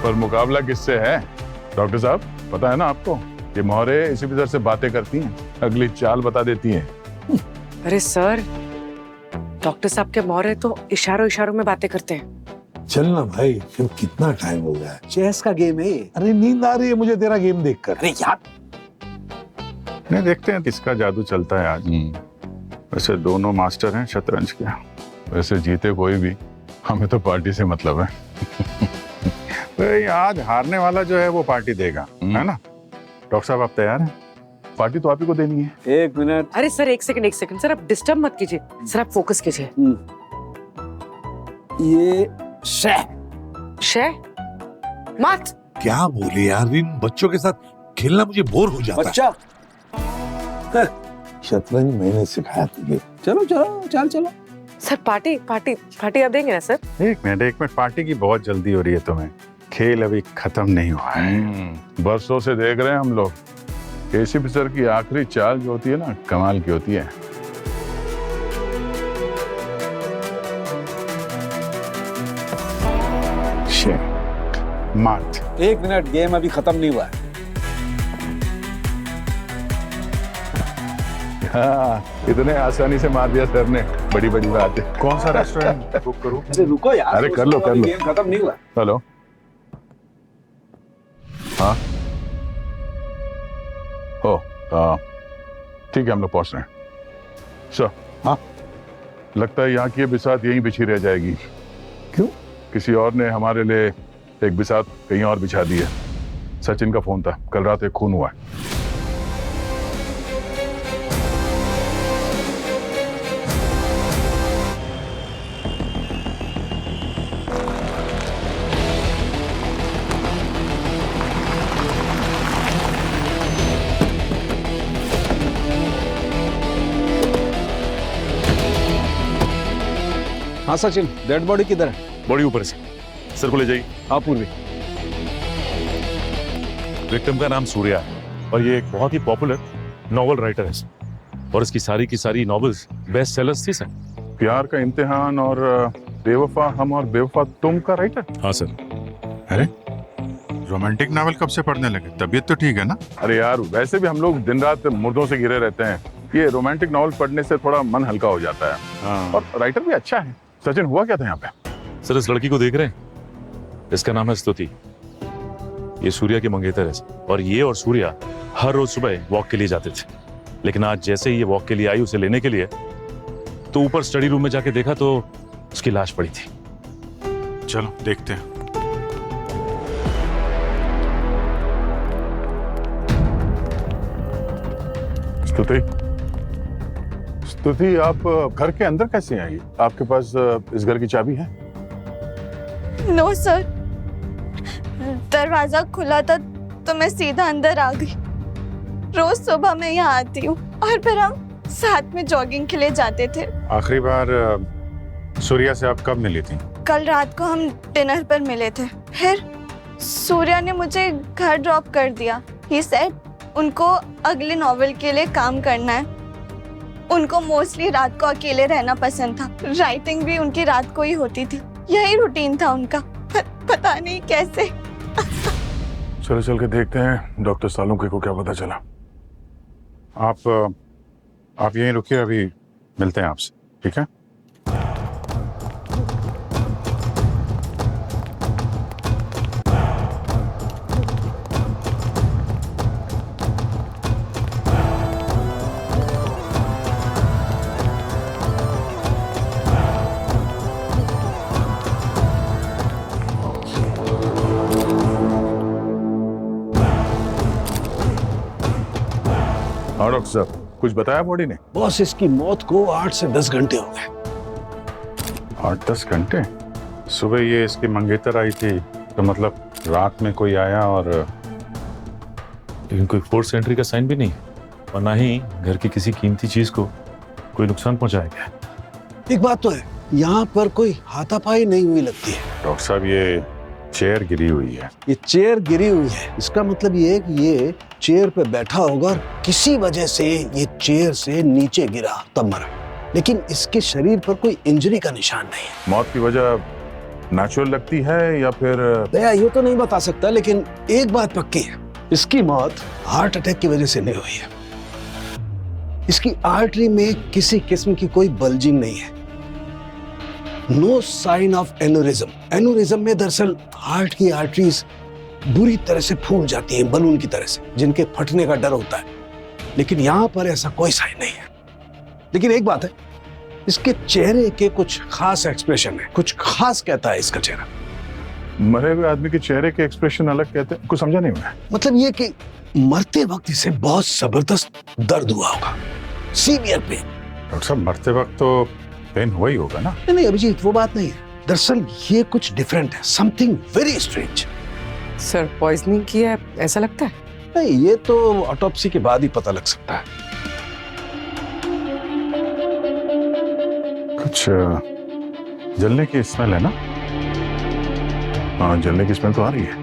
पर मुकाबला किससे है डॉक्टर साहब? पता है ना आपको, ये मोहरे इसी तरह से बातें करती हैं, अगली चाल बता देती हैं। अरे सर, डॉक्टर साहब के मोहरे तो इशारों इशारों में बातें करते हैं। चल ना भाई, फिर कितना टाइम हो गया है। चेस का गेम है। अरे नींद आ रही है मुझे तेरा गेम देखकर। अरे यार, नहीं, देखते हैं किसका जादू चलता है आज। वैसे दोनों मास्टर हैं शतरंज के। वैसे जीते कोई भी, हमें तो पार्टी से मतलब है। तो आज हारने वाला जो है वो पार्टी देगा, है ना? डॉक्टर साहब आप तैयार हैं? पार्टी तो आप ही को देनी है। 1 मिनट। अरे सर, एक सेकंड सर, आप डिस्टर्ब मत कीजिए सर, आप फोकस कीजिए। ये शह मत। क्या बोले यार, इन बच्चों के साथ खेलना मुझे बोर हो जाता है। बच्चा, शतरंज मैंने सिखाया तुझे। चलो चलो चलो। सर पार्टी आप देंगे ना सर? एक मिनट, पार्टी की बहुत जल्दी हो रही है तुम्हें। खेल अभी खत्म नहीं हुआ है। बरसों से देख रहे हैं हम लोग, केसीपी सर की आखिरी चाल जो होती है ना, कमाल की होती है। मार्ट। 1 मिनट, गेम अभी खत्म नहीं हुआ है। हाँ, इतने आसानी से मार दिया सर ने, बड़ी बात है। कौन सा रेस्टोरेंट बुक करूं? अरे रुको यार, अरे कर लो। गेम खत्म नहीं हुआ। हेलो, हाँ हो, ठीक है, हम लोग पहुंच रहे हैं। सर, हाँ, लगता है यहाँ की बिसात यहीं बिछी रह जाएगी। क्यों? किसी और ने हमारे लिए एक बिसात कहीं और बिछा दी है। सचिन का फोन था, कल रात एक खून हुआ है। हाँ सचिन, डेड बॉडी किधर है? बॉडी ऊपर से सर को ले जाइए। हाँ पूर्वी। विक्टिम का नाम सूर्या है और ये एक बहुत ही पॉपुलर नॉवल राइटर है सर, और इसकी सारी की सारी नॉवेल्स बेस्ट सेलर्स थी सर। प्यार का इम्तिहान और बेवफा हम और बेवफा तुम का राइटर? हाँ सर। अरे रोमांटिक नावल कब से पढ़ने लगे? तबीयत तो ठीक है ना? अरे यार, वैसे भी हम लोग दिन रात मुर्दों से घिरे रहते हैं, ये रोमांटिक नॉवल पढ़ने से थोड़ा मन हल्का हो जाता है। और राइटर भी अच्छा है। सचिन, हुआ क्या था यहाँ पे? सर, इस लड़की को देख रहे हैं? इसका नाम है स्तुति। ये सूर्या की मंगेतर है और ये और सूर्या हर रोज सुबह वॉक के लिए जाते थे। लेकिन आज जैसे ही ये वॉक के लिए आई उसे लेने के लिए, तो ऊपर स्टडी रूम में जाके देखा तो उसकी लाश पड़ी थी। चलो देखते हैं। स्तुति, आप घर के अंदर कैसे आई? आपके पास इस घर की चाबी है? नो सर, दरवाजा खुला था तो मैं सीधा अंदर आ गई। रोज सुबह मैं यहाँ आती हूँ और फिर हम साथ में जॉगिंग के लिए जाते थे। आखिरी बार सूर्या से आप कब मिली थी? कल रात को हम डिनर पर मिले थे। फिर सूर्या ने मुझे घर ड्रॉप कर दिया। ही सेड उनको अगले नॉवेल के लिए काम करना है। उनको मोस्टली रात को अकेले रहना पसंद था। राइटिंग भी उनकी रात को ही होती थी। यही रूटीन था उनका। पता नहीं कैसे। चलो चल के देखते हैं डॉक्टर सालुंके को क्या पता चला। आप यहीं रुकिए, अभी मिलते हैं आपसे, ठीक है? हाँ डॉक्टर साहब, कुछ बताया बॉडी ने? बॉस, इसकी मौत को 8 से 10 घंटे हो गए। 8-10 घंटे? सुबह ये इसकी मंगेतर आई थी, तो मतलब रात में कोई आया और... लेकिन कोई फोर्स एंट्री का साइन भी नहीं और ना ही घर की किसी कीमती चीज को कोई नुकसान पहुंचाया गया। एक बात तो है, यहाँ पर कोई हाथापाई नहीं हुई लगती है। डॉक्टर साहब, ये चेयर गिरी हुई है। ये चेयर गिरी हुई है, इसका मतलब ये है कि ये चेयर पे बैठा होगा और किसी वजह से ये चेयर से नीचे गिरा तब मरा। लेकिन इसके शरीर पर कोई इंजरी का निशान नहीं है। मौत की वजह नेचुरल लगती है या फिर दया ये तो नहीं बता सकता, लेकिन एक बात पक्की है, इसकी मौत हार्ट अटैक की वजह से नहीं हुई है। इसकी आर्टरी में किसी किस्म की कोई बल्जिंग नहीं है। No sign of aneurysm. Aneurysm में दरअसल हार्ट की आर्टरीज बुरी तरह से फूल जाती हैं, बलून की तरह से, जिनके फटने का डर होता है। लेकिन यहां पर ऐसा कोई साइन नहीं है। लेकिन एक बात है, इसके चेहरे के कुछ खास एक्सप्रेशन है, कुछ खास कहता है इसका चेहरा। मरे हुए आदमी के चेहरे के एक्सप्रेशन अलग कहते हैं? कुछ समझा नहीं मैं। मतलब ये कि मरते वक्त इसे बहुत जबरदस्त दर्द हुआ होगा, सीवियर पेन। डॉक्टर साहब, मरते वक्त तो पेन हुआ ही होगा ना? नहीं अभिजीत, वो बात नहीं है। दरअसल ये कुछ डिफरेंट है, something very strange. Sir poisoning की है ऐसा लगता है? नहीं, ये तो ऑटोप्सी के बाद ही पता लग सकता है। कुछ जलने की स्मेल है ना? हाँ, जलने की स्मेल तो आ रही है।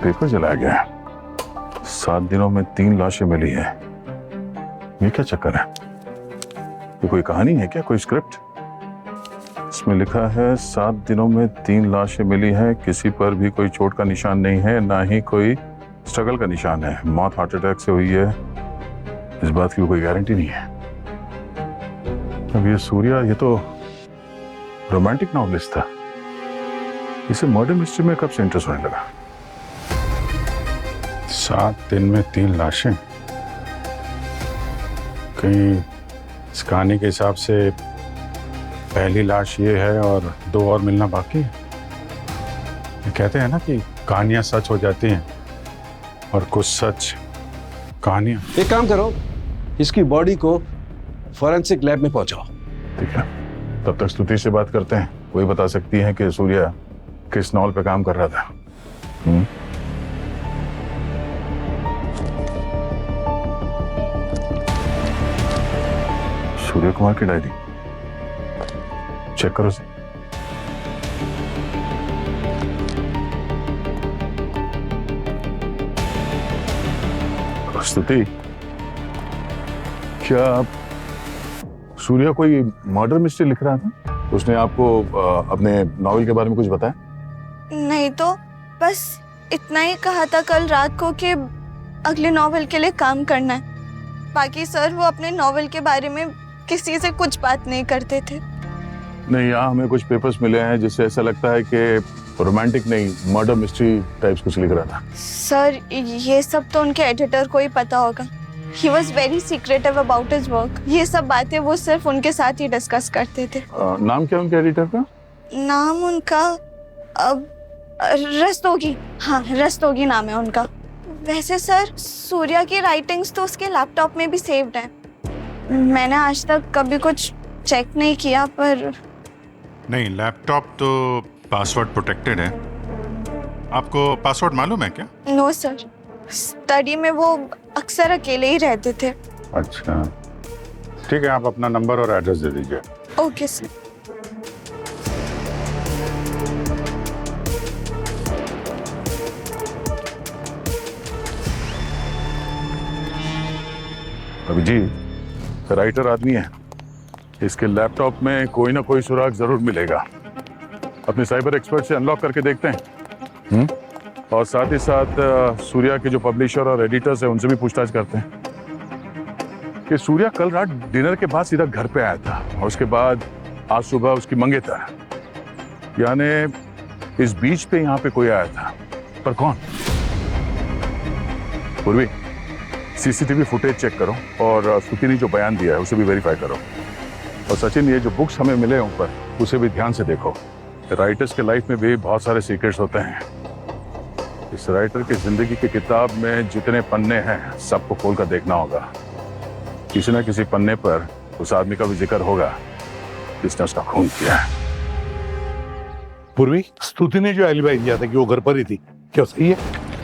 पेपर जलाया गया है। 7 दिनों में 3 लाशें मिली है। ये क्या चक्कर है? ये कोई कहानी है क्या, कोई स्क्रिप्ट? इसमें लिखा है 7 दिनों में 3 लाशें मिली है, किसी पर भी कोई चोट का निशान नहीं है, ना ही कोई स्ट्रगल का निशान है। मौत हार्ट अटैक से हुई है, इस बात की कोई गारंटी नहीं है। अब ये सूर्या, ये तो रोमांटिक नॉवेलिस्ट था, इसे मर्डर मिस्ट्री में कब से इंटरेस्ट होने लगा? 7 दिन में 3 लाशें। कहीं इस कहानी के हिसाब से पहली लाश ये है और 2 और मिलना बाकी है। ये कहते हैं ना कि कहानियां सच हो जाती हैं और कुछ सच कहानियां। एक काम करो, इसकी बॉडी को फॉरेंसिक लैब में पहुंचाओ। ठीक है, तब तक स्तुति से बात करते हैं। वही बता सकती है कि सूर्या किस नॉवल पे काम कर रहा था। सूर्य कुमार की डायरी चेक करो से। स्तुति, क्या सूर्या कोई मर्डर मिस्ट्री लिख रहा था? उसने आपको अपने नॉवेल के बारे में कुछ बताया? नहीं तो बस इतना ही कहा था कल रात को कि अगले नॉवेल के लिए काम करना है। बाकी सर वो अपने नॉवेल के बारे में किसी से कुछ बात नहीं करते थे। नहीं, यहाँ हमें कुछ पेपर्स मिले हैं जिससे ऐसा लगता है कि रोमांटिक नहीं, मर्डर मिस्ट्री टाइप्स कुछ लिख रहा था। सर ये सब तो उनके एडिटर को ही पता होगा। He was very secretive about his work. ये सब बातें वो सिर्फ उनके साथ ही डिस्कस करते थे। नाम क्या उनके एडिटर का? नाम उनका रस्तोगी। हाँ, रस्तोगी नाम है उनका। वैसे सर सूर्या की राइटिंग्स तो उसके लैपटॉप में भी सेव्ड हैं। मैंने आज तक कभी कुछ चेक नहीं किया, पर नहीं, लैपटॉप तो पासवर्ड प्रोटेक्टेड है। आपको पासवर्ड मालूम है क्या? नो सर, स्टडी में वो अक्सर अकेले ही रहते थे। अच्छा, ठीक है, आप अपना नंबर और एड्रेस दे दीजिए। Okay sir. अभिजीत राइटर आदमी है, इसके लैपटॉप में कोई ना कोई सुराग जरूर मिलेगा। अपने साइबर एक्सपर्ट से अनलॉक करके देखते हैं। और साथ ही साथ सूर्या के जो पब्लिशर और एडिटर्स हैं उनसे भी पूछताछ करते हैं कि सूर्या कल रात डिनर के बाद सीधा घर पे आया था और उसके बाद आज सुबह उसकी मंगेतर, यानी इस बीच पे यहाँ पे कोई आया था, पर कौन? पूर्वी, सीसीटीवी फुटेज चेक करो और स्तुति ने जो बयान दिया है उसे भी वेरीफाई करो। और सचिन, ये जो बुक्स हमें मिले ऊपर उसे भी ध्यान से देखो। राइटर्स के लाइफ में भी बहुत सारे सीक्रेट्स होते हैं। इस राइटर की जिंदगी की किताब में जितने पन्ने हैं सबको खोलकर देखना होगा। किसी न किसी पन्ने पर उस आदमी का भी जिक्र होगा जिसने उसका खून किया है। पूर्वी, स्तुति ने जो एलिबाई दिया था कि वो घर पर ही थी, क्या सही है?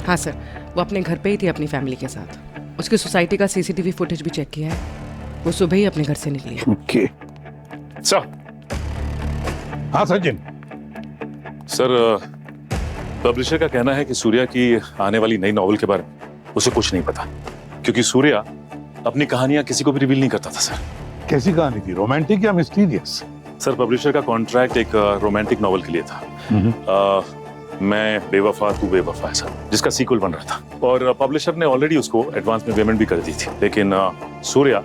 हाँ सर, वो अपने घर पे ही थी अपनी फैमिली के साथ। उसकी सोसाइटी का सीसीटीवी फुटेज भी चेक किया है। वो सुबह ही अपने घर से निकली है। ओके। सर हाँ सचिन, सर पब्लिशर का कहना है कि सूर्या की आने वाली नई नॉवेल के बारे में उसे कुछ नहीं पता, क्योंकि सूर्या अपनी कहानियां किसी को भी रिवील नहीं करता था सर। कैसी कहानी थी, रोमांटिक या मिस्टीरियस? सर पब्लिशर का कॉन्ट्रैक्ट एक रोमांटिक नॉवेल के लिए था, मैं बेवफा तू बेवफा है सर, जिसका सीक्वल बन रहा था, और पब्लिशर ने ऑलरेडी उसको एडवांस में पेमेंट भी कर दी थी, लेकिन सूर्या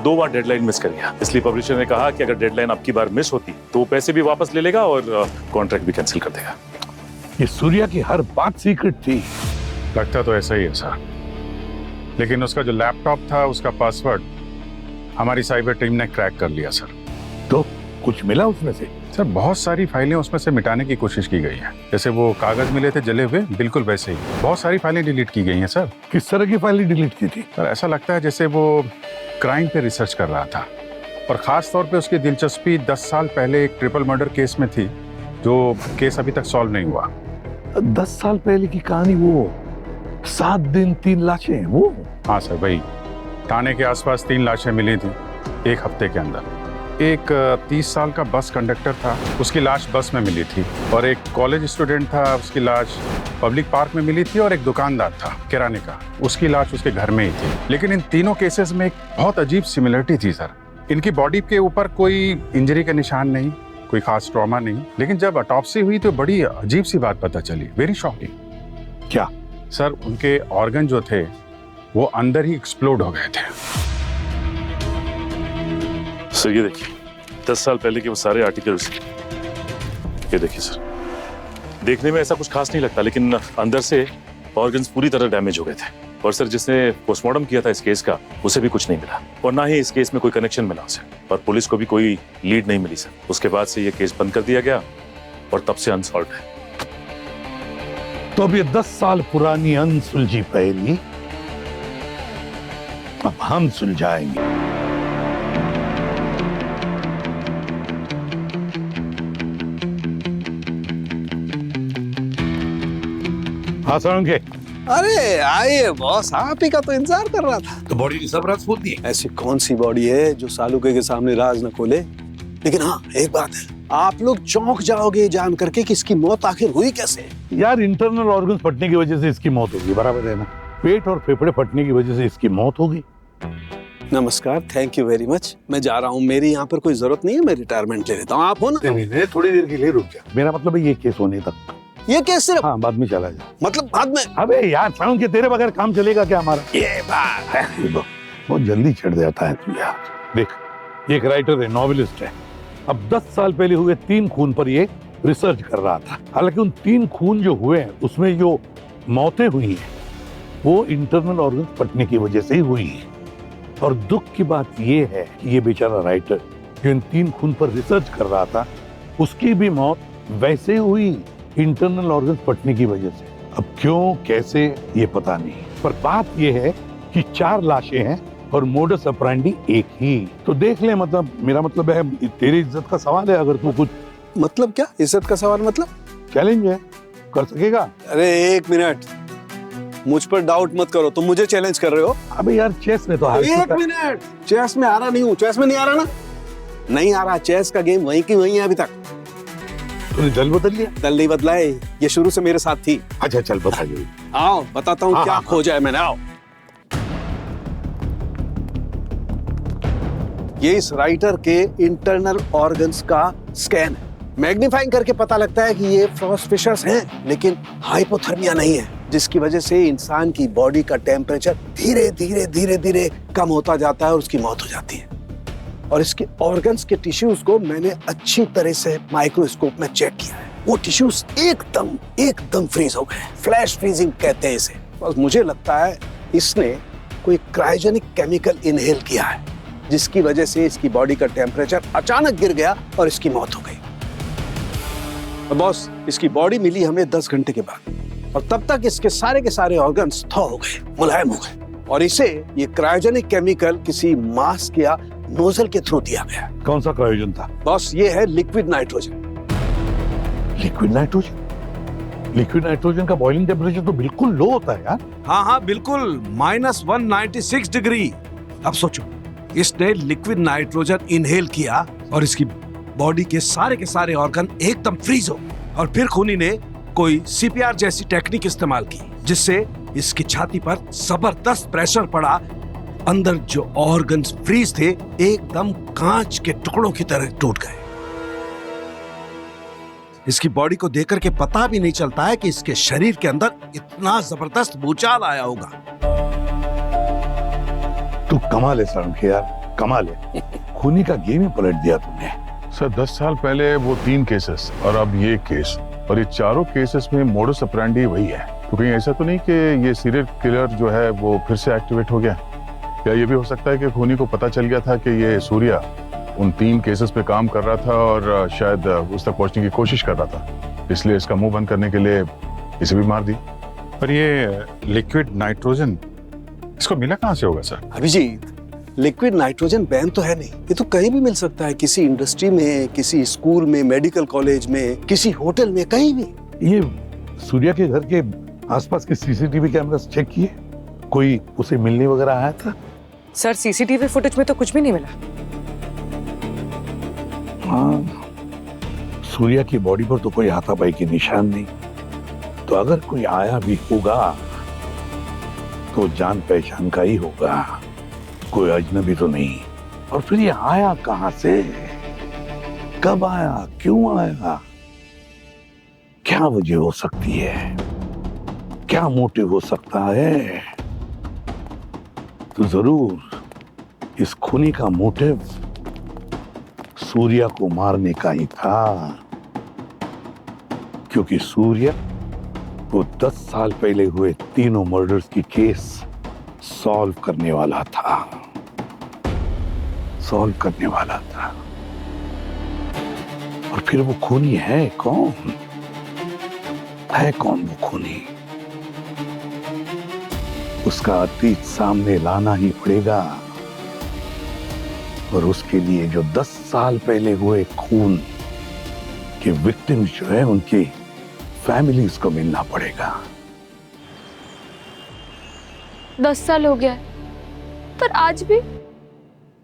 2 बार डेडलाइन मिस कर गया। इसलिए पब्लिशर ने कहा कि अगर डेडलाइन अब की बार मिस होती तो वो पैसे भी वापस ले लेगा और कॉन्ट्रैक्ट भी कैंसिल कर देगा। ये सूर्या की हर बात सीक्रेट थी। लगता तो ऐसा ही है सर, लेकिन उसका जो लैपटॉप था उसका पासवर्ड हमारी साइबर टीम ने क्रैक कर लिया सर। तो कुछ मिला उसमें से? सर बहुत सारी फाइलें उसमें से मिटाने की कोशिश की गई है, जैसे वो कागज मिले थे जले हुए, बिल्कुल वैसे ही बहुत सारी फाइलें डिलीट की गई हैं सर। किस तरह की फाइलें डिलीट की थी? सर ऐसा लगता है जैसे वो क्राइम पे रिसर्च कर रहा था, और खास तौर पे उसकी दिलचस्पी 10 साल पहले एक ट्रिपल मर्डर केस में थी, जो केस अभी तक सॉल्व नहीं हुआ। 10 साल पहले की कहानी, वो 7 दिन 3 लाशें, वो? हाँ सर वही, थाने के आसपास 3 लाशें मिली थी 1 हफ्ते के अंदर। एक 30 साल का बस कंडक्टर था, उसकी लाश बस में मिली थी, और एक कॉलेज स्टूडेंट था, उसकी लाश पब्लिक पार्क में मिली थी, और एक दुकानदार था किराने का, उसकी लाश उसके घर में ही थी। लेकिन इन तीनों केसेस में एक बहुत अजीब सिमिलरिटी थी सर। इनकी बॉडी के ऊपर कोई इंजरी के निशान नहीं, कोई खास ट्रॉमा नहीं, लेकिन जब ऑटोप्सी हुई तो बड़ी अजीब सी बात पता चली, वेरी शॉकिंग। क्या? सर उनके ऑर्गन जो थे वो अंदर ही एक्सप्लोड हो गए थे। सर ये देखिए 10 साल पहले के वो सारे आर्टिकल्स, ये देखिए सर, देखने में ऐसा कुछ खास नहीं लगता, लेकिन अंदर से ऑर्गन्स पूरी तरह डैमेज हो गए थे। और सर जिसने पोस्टमार्टम किया था इस केस का, उसे भी कुछ नहीं मिला, और ना ही इस केस में कोई कनेक्शन मिला उसे, और पुलिस को भी कोई लीड नहीं मिली सर। उसके बाद से ये केस बंद कर दिया गया और तब से अनसॉल्व्ड है। तो अब ये 10 साल पुरानी अनसुलझी पहेली अब हम सुलझाएंगे। हाँ सोलंकी, अरे आइए बॉस, आप ही का तो इंतजार कर रहा था। तो बॉडी ने सब राज खोल दी? ऐसी कौन सी बॉडी है जो सालुके के सामने राज न खोले? लेकिन हाँ एक बात है, आप लोग चौंक जाओगे जान करके कि इसकी मौत आखिर हुई कैसे। यार इंटरनल ऑर्गन्स फटने की वजह से इसकी मौत होगी, बराबर है ना? पेट और फेफड़े फटने की वजह से इसकी मौत होगी। नमस्कार, थैंक यू वेरी मच। मैं जा रहा हूँ, मेरी यहाँ पर कोई जरूरत नहीं है, मैं रिटायरमेंट ले लेता हूँ। आप हो ना? नहीं, थोड़ी देर के लिए रुक जा। मेरा मतलब है ये केस होने तक। ये केस सिर्फ? हाँ बाद में चला जा। मतलब बाद में? अबे यार साउंड के तेरे बगैर काम चलेगा क्या हमारा? ये बात है, बहुत जल्दी चढ़ जाता है तू यार। देख ये एक राइटर है, नॉवेलिस्ट है। अब 10 साल पहले हुए 3 खून पर ये रिसर्च कर रहा था। हालांकि उन 3 खून जो हुए हैं उसमें जो मौतें हुई हैं वो इंटरनल ऑर्गन फटने की वजह से ही हुई है। और दुख की बात ये है कि ये बेचारा राइटर जो इन 3 खून पर रिसर्च कर रहा था, उसकी भी मौत वैसे ही हुई, इंटरनल ऑर्गन फटने की वजह से। अब क्यों कैसे ये पता नहीं, पर बात ये है कि 4 लाशें हैं और मोडस ऑपरेंडी एक ही। तो देख ले, मतलब मेरा मतलब है तेरी इज्जत का सवाल है। अगर तू कुछ मतलब क्या इज्जत का सवाल? मतलब चैलेंज है, कर सकेगा? अरे 1 मिनट, मुझ पर डाउट मत करो, तुम मुझे चैलेंज कर रहे हो? अबे यार चेस में तो हार 1 मिनट, चेस में आ रहा नहीं हूँ। चेस में नहीं आ रहा ना? नहीं आ रहा, चेस का गेम वहीं की वहीं है अभी तक। तूने दल बदल लिया? दल नहीं बदला है, ये शुरू से मेरे साथ थी। अच्छा चल बताइए। आओ बताता हूँ हाँ, क्या हाँ, खोजा है मैंने। आओ, ये इस राइटर के इंटरनल ऑर्गन्स का स्कैन है। मैग्नीफाइंग करके पता लगता है कि ये फ्रॉस्ट फिशर्स हैं, लेकिन हाइपोथर्मिया नहीं है, जिसकी वजह से इंसान की बॉडी का टेम्परेचर धीरे धीरे धीरे धीरे कम होता जाता है और उसकी मौत हो जाती है। और इसके ऑर्गन्स के टिश्यूज को मैंने अच्छी तरह से माइक्रोस्कोप में चेक किया है। वो टिश्यूज एकदम फ्रीज हो गए, फ्लैश फ्रीजिंग कहते हैं इसे। बस मुझे लगता है इसने कोई क्रायोजेनिक केमिकल इनहेल किया है, जिसकी वजह से इसकी बॉडी का टेम्परेचर अचानक गिर गया और इसकी मौत हो गई। बॉस, इसकी बॉडी मिली हमें 10 घंटे के बाद, और तब तक इसके सारे के सारे ऑर्गन्स थॉ हो गए, मुलायम हो गए, और इसे ये क्रायोजेनिक केमिकल किसी मास्क या नोजल के थ्रू दिया गया। कौन सा क्रायोजन था? बॉस ये है liquid nitrogen. Liquid nitrogen? Liquid nitrogen का बॉइलिंग टेम्परेचर तो बिल्कुल लो होता है यार। हाँ हाँ बिल्कुल, -196 डिग्री। अब सोचो, इसने लिक्विड नाइट्रोजन इनहेल किया और इसकी बॉडी के सारे ऑर्गन एकदम फ्रीज हो, और फिर खूनी ने कोई सीपीआर जैसी टेक्निक इस्तेमाल की, जिससे इसकी छाती पर जबरदस्त प्रेशर पड़ा। अंदर जो ऑर्गन्स फ्रीज थे एकदम कांच के टुकड़ों की तरह टूट गए। इसकी बॉडी को देखकर के पता भी नहीं चलता है कि इसके शरीर के अंदर इतना जबरदस्त भूचाल आया होगा। तू कमाल है सारंग यार, कमाल है। खूनी का गेम ही पलट दिया तुमने। सर 10 साल पहले वो 3 केसेस और अब ये केस, और ये चारों केसेस में मोडस ऑपरेंडी वही है। तो कहीं ऐसा तो नहीं कि ये सीरियल किलर जो है वो फिर से एक्टिवेट हो गया? क्या ये भी हो सकता है कि खूनी को पता चल गया था कि ये सूर्या उन 3 केसेस पे काम कर रहा था और शायद उस तक पहुंचने की कोशिश कर रहा था, इसलिए इसका मुंह बंद करने के लिए इसे भी मार दी? पर ये लिक्विड नाइट्रोजन इसको मिला कहाँ से होगा sir? Abhijeet, liquid nitrogen ban तो है नहीं, ये तो कहीं भी मिल सकता है, किसी इंडस्ट्री में, किसी स्कूल में, मेडिकल कॉलेज में, किसी होटल में, कहीं भी। ये सूर्या के घर के आसपास के सीसीटीवी कैमरास चेक किए? कोई उसे मिलने वगैरह आया था? सर सीसीटीवी फुटेज में तो कुछ भी नहीं मिला। हाँ, सूर्या की बॉडी पर तो कोई हाथापाई के निशान नहीं, तो अगर कोई आया भी होगा तो जान पहचान का ही होगा, कोई अजनबी तो नहीं। और फिर ये आया कहां से, कब आया, क्यों आया, क्या वजह हो सकती है, क्या मोटिव हो सकता है? तो जरूर इस खूनी का मोटिव सूर्या को मारने का ही था, क्योंकि सूर्या वो 10 साल पहले हुए तीनों मर्डर्स की केस सॉल्व करने वाला था, सॉल्व करने वाला था। और फिर वो खूनी है कौन, है कौन वो खूनी? उसका अतीत सामने लाना ही पड़ेगा, और उसके लिए जो 10 साल पहले हुए खून के विक्टिम्स जो है उनकी फैमिलीज को मिलना पड़ेगा। 10 साल हो गया है, पर आज भी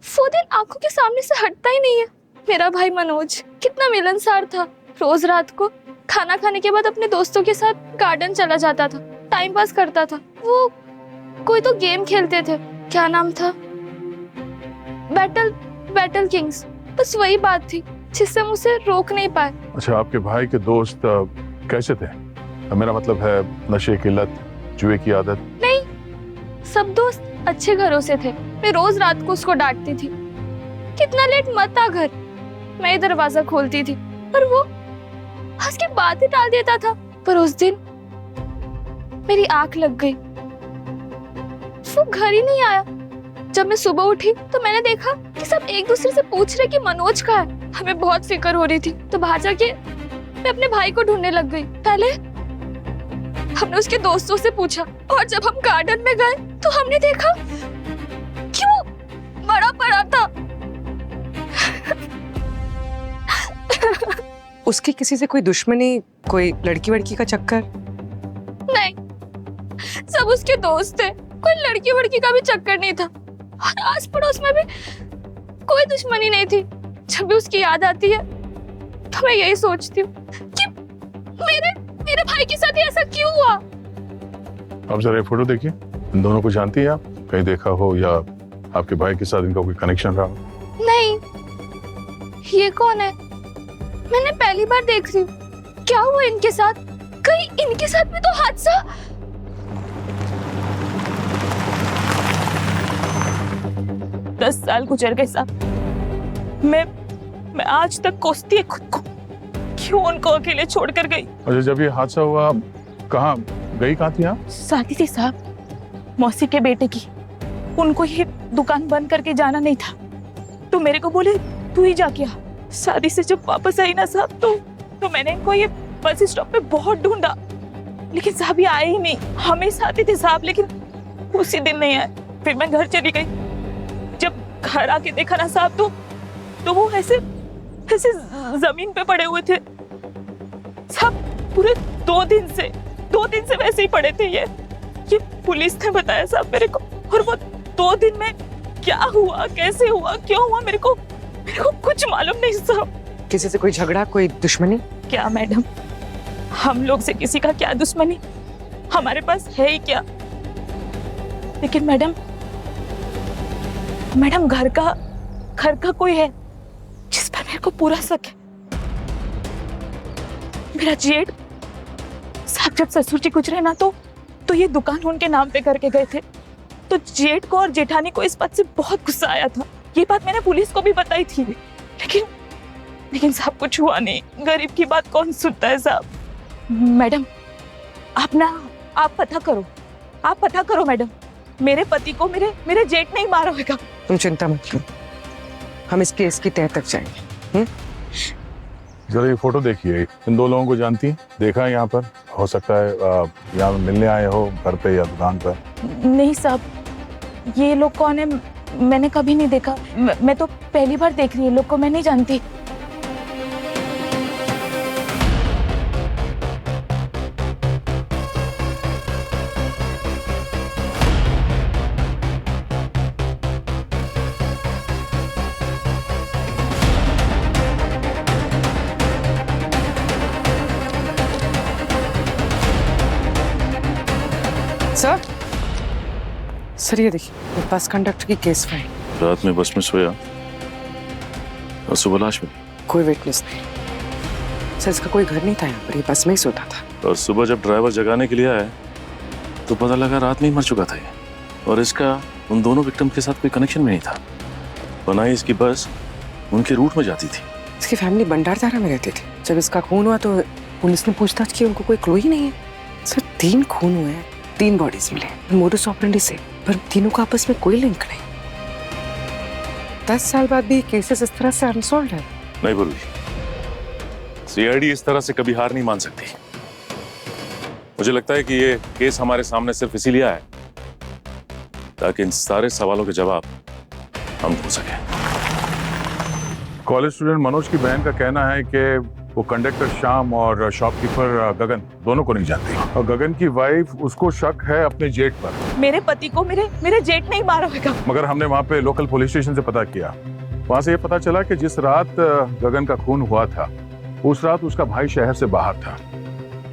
वो दिन आंखों के सामने से हटता ही नहीं है। मेरा भाई मनोज कितना मिलनसार था, रोज रात को खाना खाने के बाद अपने दोस्तों के साथ गार्डन चला जाता था, टाइम पास करता था। वो कोई तो गेम खेलते थे, क्या नाम था, बैटल किंग्स, बस वही बात थी जिससे हम उसे रोक नहीं पाए। अच्छा, आपके भाई के दोस्त कैसे थे? मेरा मतलब है नशे की लत, जुए की आदत? नहीं, सब दोस्त अच्छे घरों से थे। मैं रोज रात को उसको डांटती थी, कितना लेट मत आ घर, मैं दरवाजा खोलती थी, पर वो हंस के बातें टाल देता था। पर उस दिन मेरी आंख लग गई, वो घर ही नहीं आया। जब मैं सुबह उठी तो मैंने देखा कि सब एक दूसरे से पूछ रहे कि मनोज कहाँ है। हमें बहुत फिक्र हो रही थी, तो बाहर जाके मैं अपने भाई को ढूंढने लग गई। पहले हमने उसके दोस्तों से पूछा, और जब हम गार्डन में गए तो हमने देखा कि वो मरा पड़ा था। उसकी किसी से कोई दुश्मनी, कोई लड़की वड़की का चक्कर? नहीं, सब उसके दोस्त थे, कोई लड़की वड़की का भी चक्कर नहीं था, और आस पड़ोस में भी कोई दुश्मनी नहीं थी। जब भी उसकी याद आती है तो मैं यही सोचती हूँ कि मेरे भाई के साथ ऐसा क्यों हुआ। आप जरा ये फोटो देखिए, इन दोनों को जानती हैं आप? कहीं देखा हो या आपके भाई के साथ इनका कोई कनेक्शन रहा हो? नहीं, ये कौन है? मैंने पहली बार देख रही हूँ। क्या हुआ इनके साथ? कहीं इनके साथ भी तो हादसा? 10 साल गुजर गए साहब, मैं आज तक कोसती है खुद को, क्यों उनको अकेले छोड़कर गई। अच्छा, जब ये हादसा हुआ कहाँ गई, कहाँ थी आप? शादी थी साहब, मौसी के बेटे की। उनको ये दुकान बंद करके जाना नहीं था, तो मेरे को बोले तू ही जाके आ। शादी से जब वापस आई ना साहब, तो मैंने इनको ये बस स्टॉप पे बहुत ढूंढा, लेकिन साहब ये आए ही नहीं। हमेशा आते थे साहब, लेकिन उसी दिन नहीं आए। फिर मैं घर चली गई। जब घर आके देखा ना साहब, तो वो ऐसे जमीन पे पड़े हुए थे साहब, पूरे 2 दिन से वैसे ही पड़े थे। ये पुलिस ने बताया साहब मेरे को, और वो 2 दिन में क्या हुआ, कैसे हुआ, क्यों हुआ, मेरे को कुछ मालूम नहीं साहब। किसी से कोई झगड़ा, कोई दुश्मनी? क्या मैडम, हम लोग से किसी का क्या दुश्मनी, हमारे पास है ही क्या। लेकिन मैडम घर का कोई है जिस पर मेरे को पूरा शक है। मेरा जेठ साहब जब ससुर जी गुजरे ना तो ये दुकान उनके नाम पे करके गए थे। तो जेठ को और जेठानी को इस बात से बहुत गुस्सा आया था। ये बात मैंने पुलिस को भी बताई थी, लेकिन साहब कुछ हुआ नहीं। गरीब की बात कौन सुनता है साहब। मैडम आप पता करो मैडम, मेरे पति को मेरे जेठ नहीं मारा होगा। तुम चिंता मत करो, हम इस केस की तह तक जाएंगे। जरा ये फोटो देखिए, इन दो लोगों को जानती हैं? देखा है यहाँ पर? हो सकता है यहाँ मिलने आए हो घर पे या दुकान पर। नहीं साहब, ये लोग कौन है मैंने कभी नहीं देखा। मैं तो पहली बार देख रही हूँ, लोग को मैं नहीं जानती। सर ये देखिए, ये बस कंडक्टर की केस फाइल। रात में बस में सोया और सुबह लाश मिली। कोई विटनेस नहीं सर, इसका कोई घर नहीं था यहाँ पर, ये बस में ही सोता था। और सुबह जब ड्राइवर जगाने के लिए आया तो पता लगा रात में ही मर चुका था ये। और इसका उन दोनों विक्टिम के साथ कोई कनेक्शन भी नहीं था, वरना इसकी बस उनके रूट में जाती थी। इसकी फैमिली भंडारधारा में रहती थी। जब इसका खून हुआ तो पुलिस ने पूछताछ की, उनको कोई क्लू ही नहीं है। सर 3 खून हुए हैं, 3 बॉडीज मिले मोडस ऑपरेंडी से, पर तीनों का आपस में कोई लिंक नहीं। 10 साल बाद भी केसेस इस तरह से अनसॉल्व्ड है। नहीं बोली, सीआईडी इस तरह से कभी हार नहीं मान सकती। मुझे लगता है कि ये केस हमारे सामने सिर्फ इसीलिए आया ताकि इन सारे सवालों के जवाब हम ढूंढ सकें। कॉलेज स्टूडेंट मनोज की बहन का कहना है कि वो कंडक्टर श्याम और शॉपकीपर गगन दोनों को नहीं जानती, और गगन की वाइफ उसको शक है अपने जेठ पर। मेरे पति को मेरे जेठ नहीं मारा होगा। मगर हमने वहाँ पे लोकल पुलिस स्टेशन से पता किया, वहाँ से ये पता चला कि जिस रात गगन का खून हुआ था उस रात उसका भाई शहर से बाहर था,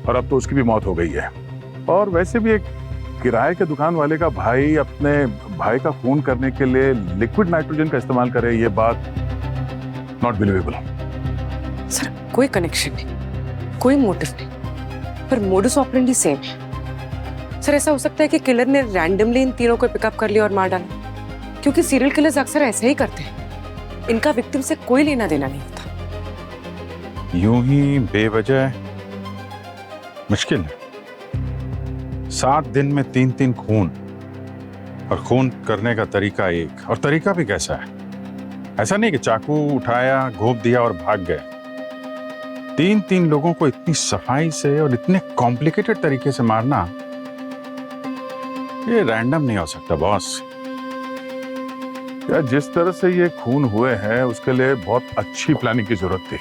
और अब तो उसकी भी मौत हो गई है। और वैसे भी एक किराए के दुकान वाले का भाई अपने भाई का खून करने के लिए लिक्विड नाइट्रोजन का इस्तेमाल करे, ये बात नॉट बिलीवेबल। सर कोई कनेक्शन नहीं, कोई मोटिव नहीं, पर मोडस ऑपरेंडी सेम है। सर ऐसा हो सकता है कि किलर ने रैंडमली इन तीनों को पिकअप कर लिया और मार डाला, क्योंकि सीरियल किलर्स अक्सर ऐसे ही करते हैं। इनका विक्टिम से कोई लेना देना नहीं होता। यूं ही बेवजह मुश्किल है। 7 दिन में 3 खून, और खून करने का तरीका एक, और तरीका भी कैसा है। ऐसा नहीं कि चाकू उठाया, घोंप दिया और भाग गए। 3 लोगों को इतनी सफाई से और इतने कॉम्प्लिकेटेड तरीके से मारना, ये रैंडम नहीं हो सकता बॉस। यार जिस तरह से ये खून हुए हैं उसके लिए बहुत अच्छी प्लानिंग की जरूरत थी।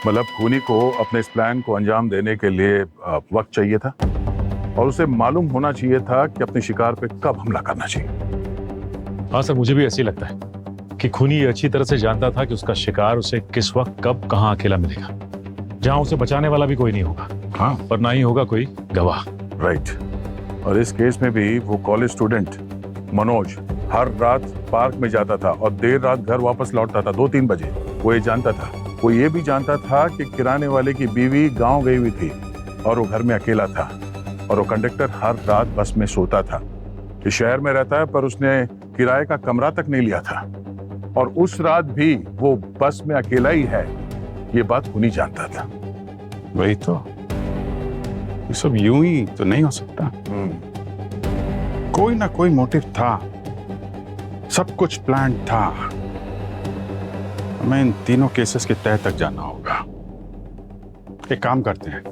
मतलब खूनी को अपने इस प्लान को अंजाम देने के लिए वक्त चाहिए था, और उसे मालूम होना चाहिए था कि अपने शिकार पे कब हमला करना चाहिए। हाँ सर, मुझे भी ऐसे ही लगता है कि खूनी ये अच्छी तरह से जानता था कि उसका शिकार उसे किस वक्त कब कहाँ अकेला मिलेगा, जहां उसे बचाने वाला भी कोई नहीं होगा। हाँ, और ना ही होगा कोई गवाह। राइट। और इस केस में भी वो कॉलेज स्टूडेंट मनोज हर रात पार्क में जाता था और देर रात घर वापस लौटता था 2-3 बजे। वो ये जानता था, वो ये भी जानता था कि किराने वाले की बीवी गांव गई हुई थी और वो घर में अकेला था, और वो कंडक्टर हर रात बस में सोता था। इस शहर में रहता है पर उसने किराए का कमरा तक नहीं लिया था, और उस रात भी वो बस में अकेला ही है, ये बात खूनी जानता था। वही तो, ये सब यूं ही तो नहीं हो सकता। कोई ना कोई मोटिव था, सब कुछ प्लान था। हमें इन तीनों केसेस के तह तक जाना होगा। एक काम करते हैं,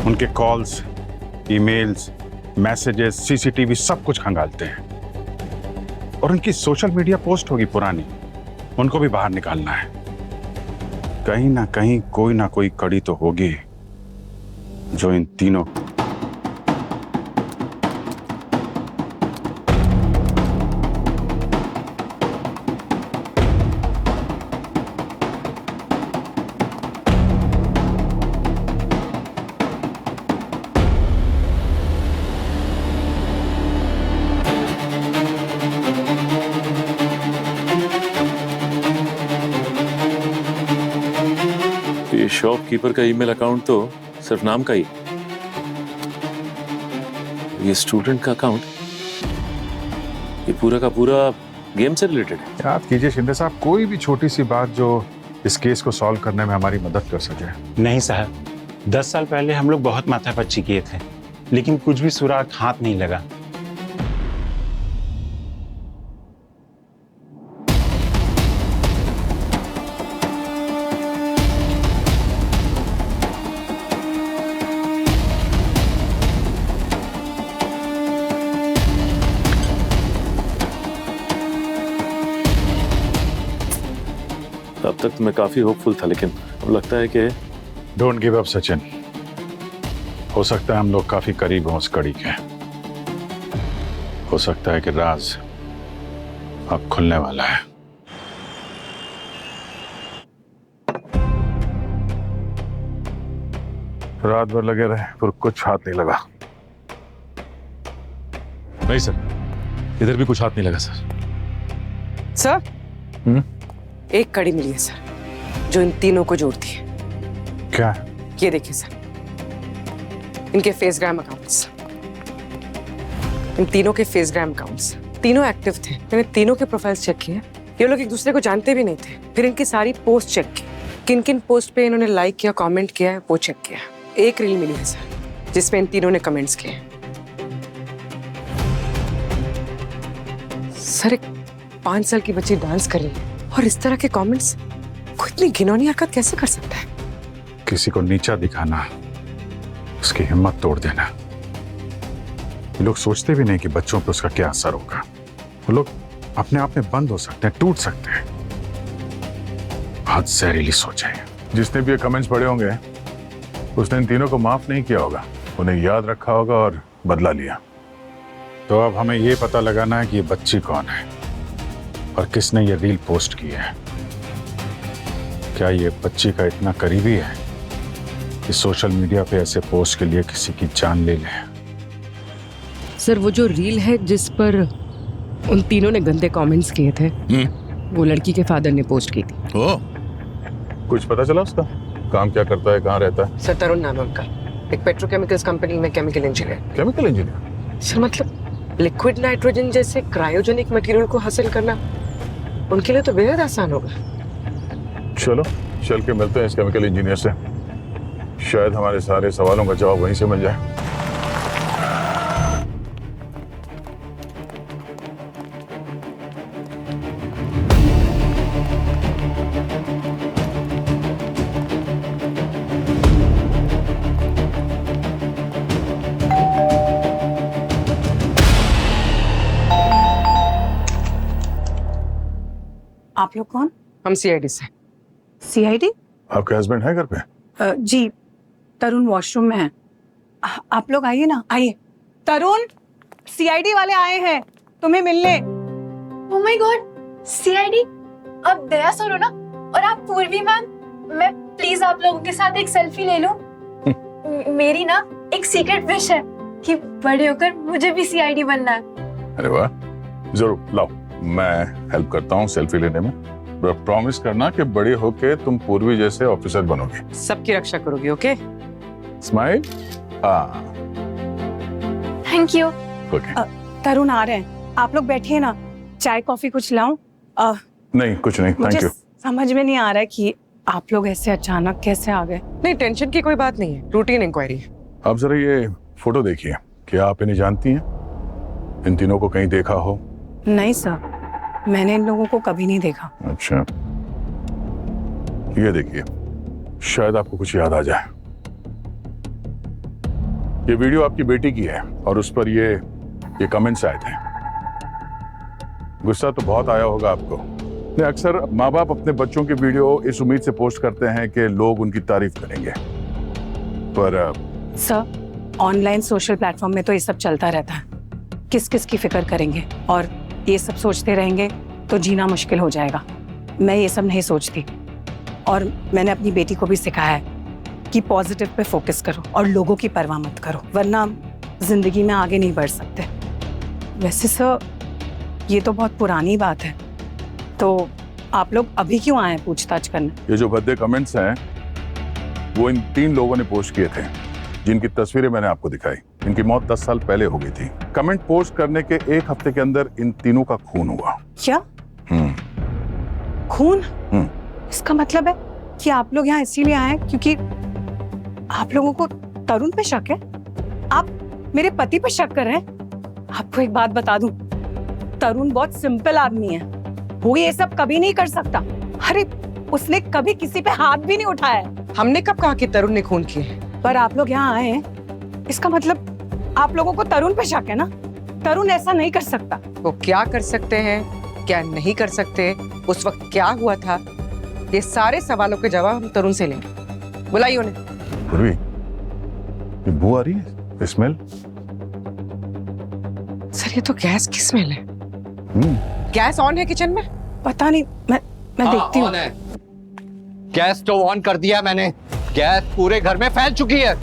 उनके कॉल्स, ईमेल्स, मैसेजेस, सीसीटीवी सब कुछ खंगालते हैं, और उनकी सोशल मीडिया पोस्ट होगी पुरानी, उनको भी बाहर निकालना है। कहीं ना कहीं कोई ना कोई कड़ी तो होगी जो इन तीनों शॉपकीपर का ईमेल अकाउंट तो सिर्फ नाम का ही, ये स्टूडेंट का अकाउंट, ये पूरा का पूरा गेम से रिलेटेड है। याद कीजिए शिंदे साहब, कोई भी छोटी सी बात जो इस केस को सॉल्व करने में हमारी मदद कर सके। नहीं साहब, 10 साल पहले हम लोग बहुत माथापच्ची किए थे, लेकिन कुछ भी सुराग हाथ नहीं लगा। अब तक तो मैं काफी होपफुल था, लेकिन अब लगता है कि डोंट गिव अप सचिन, हो सकता है हम लोग काफी करीब हों उस कड़ी के। हो सकता है कि राज अब खुलने वाला है। रात भर लगे रहे पर कुछ हाथ नहीं लगा। नहीं सर, इधर भी कुछ हाथ नहीं लगा सर। सर एक कड़ी मिली है सर, जो इन तीनों को जोड़ती है। क्या? ये देखिए सर, इनके फेसग्राम अकाउंट्स, इन तीनों के फेसग्राम अकाउंट्स, तीनों एक्टिव थे। मैंने तीनों के प्रोफाइल्स चेक किए। ये लोग एक दूसरे को जानते भी नहीं थे। फिर इनकी सारी पोस्ट चेक की, किन किन पोस्ट पे इन्होंने लाइक किया, कमेंट किया है, वो चेक किया। एक रील मिली है सर, जिसमें इन तीनों ने कमेंट्स किए हैं। सर एक 5 साल की बच्ची डांस कर रही है और इस तरह के कमेंट्स, कोई इतनी घिनौनी हरकत कैसे कर सकता है? किसी को नीचा दिखाना, उसकी हिम्मत तोड़ देना। ये लोग सोचते भी नहीं कि बच्चों पे उसका क्या असर होगा। वो लोग अपने आप में बंद हो सकते हैं, टूट सकते हैं। बहुत जहरीली सोच है। जिसने भी ये कमेंट्स पढ़े होंगे उसने इन तीनों को माफ नहीं किया होगा, उन्हें याद रखा होगा और बदला लिया। तो अब हमें ये पता लगाना है कि ये बच्ची कौन है और किसने ये रील पोस्ट की है। क्या ये बच्ची का इतना करीबी है कि सोशल मीडिया पे ऐसे पोस्ट के लिए किसी की जान ले ले? सर वो जो रील है जिस पर उन तीनों ने गंदे कमेंट्स किए थे, वो लड़की के फादर ने पोस्ट की थी। ओ, कुछ पता चला उसका? काम क्या करता है, कहाँ रहता है? सर तरुण नाम है उनका, एक पेट्रोकेमिकल्स कंपनी में chemical engineer. Chemical engineer? Sir मतलब लिक्विड नाइट्रोजन जैसे क्रायोजेनिक मटेरियल को हासिल करना उनके लिए तो बेहद आसान होगा। चलो चल के मिलते हैं इस केमिकल इंजीनियर से, शायद हमारे सारे सवालों का जवाब वहीं से मिल जाए। आप लोग कौन? हम सीआईडी से। सीआईडी? आपके हस्बैंड है घर पे? जी, तरुण वॉशरूम में है। आप लोग आइए ना, आइए। तरुण, सीआईडी वाले आए हैं तुम्हें मिलने। Oh my God, CID? आप दया सर हो ना? और आप पूर्वी मैम, मैं प्लीज आप लोगों के साथ एक सेल्फी ले लूं। मेरी ना एक सीक्रेट विश है कि बड़े होकर मुझे भी सीआईडी बनना है। अरे वाह, जरूर लाओ, मैं हेल्प करता हूँ सेल्फी लेने में। प्रॉमिस करना कि बड़े होके तुम पूर्वी जैसे ऑफिसर बनोगे। सबकी रक्षा करोगे, ओके? स्माइल। हाँ, थैंक यू। ओके। तरुण आ रहे हैं, आप लोग बैठिए ना, चाय कॉफी कुछ लाऊं? नहीं कुछ नहीं, मुझे थैंक यू। समझ में नहीं आ रहा है कि आप लोग ऐसे अचानक कैसे आ गए। नहीं, टेंशन की कोई बात नहीं है, रूटीन इंक्वायरी है। आप जरा ये फोटो देखिए, क्या आप इन्हें जानती हैं? इन तीनों को कहीं देखा हो? नहीं सर, मैंने इन लोगों को कभी नहीं देखा। अच्छा, ये देखिए, शायद आपको कुछ याद आ जाए। ये वीडियो आपकी बेटी की है और उस पर ये कमेंट्स आए थे। गुस्सा तो बहुत आया होगा आपको। नहीं, अक्सर माँ बाप अपने बच्चों की वीडियो इस उम्मीद से पोस्ट करते हैं कि लोग उनकी तारीफ करेंगे, पर सर ऑनलाइन सोशल प्लेटफॉर्म में तो ये सब चलता रहता है। किस किस की फिक्र करेंगे और ये सब सोचते रहेंगे तो जीना मुश्किल हो जाएगा। मैं ये सब नहीं सोचती और मैंने अपनी बेटी को भी सिखाया है कि पॉजिटिव पे फोकस करो और लोगों की परवाह मत करो, वरना जिंदगी में आगे नहीं बढ़ सकते। वैसे सर ये तो बहुत पुरानी बात है, तो आप लोग अभी क्यों आए हैं पूछताछ करने? ये जो भद्दे कमेंट्स हैं वो इन 3 लोगों ने पोस्ट किए थे जिनकी तस्वीरें मैंने आपको दिखाई। इनकी मौत 10 साल पहले हो गई थी। कमेंट पोस्ट करने के 1 हफ्ते के अंदर इन तीनों का खून हुआ। क्या खून? हम्म। इसका मतलब है कि आप लोग यहाँ इसीलिए आए हैं क्योंकि आप लोगों को तरुण पे शक है? आप मेरे पति पे शक कर रहे हैं? आपको एक बात बता दूं, तरुण बहुत सिंपल आदमी है, वो ये सब कभी नहीं कर सकता। अरे उसने कभी किसी पे हाथ भी नहीं उठाया है। हमने कब कहा कि तरुण ने खून किए? पर आप लोग यहाँ आए हैं, इसका मतलब आप लोगों को तरुण पे शक है ना? तरुण ऐसा नहीं कर सकता। वो क्या कर सकते हैं, क्या नहीं कर सकते, उस वक्त क्या हुआ था, ये सारे सवालों के जवाब हम तरुण से लेंगे। बुलाइए उन्हें। पूर्वी, ये बू आ रही है, स्मेल। सर ये तो गैस की स्मेल है। गैस ऑन है किचन में? पता नहीं, मैं देखती हूँ। गैस स्टोव ऑन कर दिया मैंने। गैस पूरे घर में फैल चुकी है।